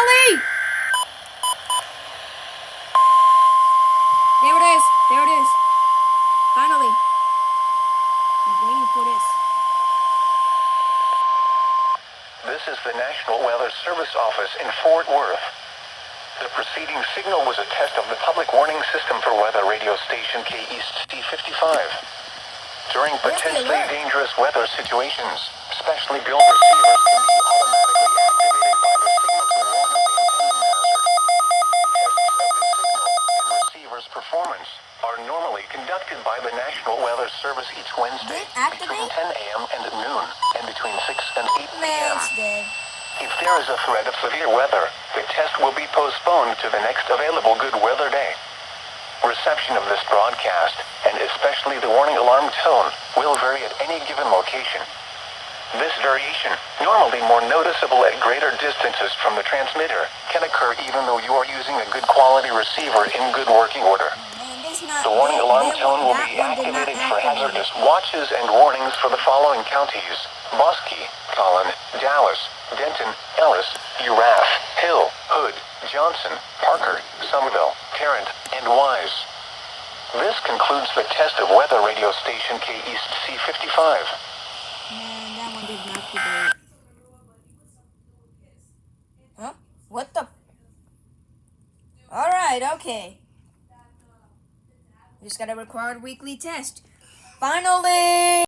Finally! There it is. There it is. Finally. I'm waiting for this. This is the National Weather Service Office in Fort Worth. The preceding signal was a test of the public warning system for weather radio station KEAS C55. During potentially dangerous weather situations, specially built receivers can be automatically activated by the signal to warn of the impending hazard. Tests of the signal and receiver's performance are normally conducted by the National Weather Service each Wednesday between 10 a.m. and noon and between 6 and 8 p.m. If there is a threat of severe weather, the test will be postponed to the next available good weather day. Reception of this broadcast, and especially the warning alarm tone, will vary at any given location. This variation, normally more noticeable at greater distances from the transmitter, can occur even though you are using a good quality receiver in good working order. The warning alarm tone will be activated for hazardous watches and warnings for the following counties: Bosque, Collin, Dallas, Denton, Ellis, Urath, Hill, Hood, Johnson, Parker, Somerville, Tarrant, and Wise. This concludes the test of weather radio station KEAS C55. Man, that one did not activate. Huh? What the? Alright, okay. Just gotta record weekly test. Finally!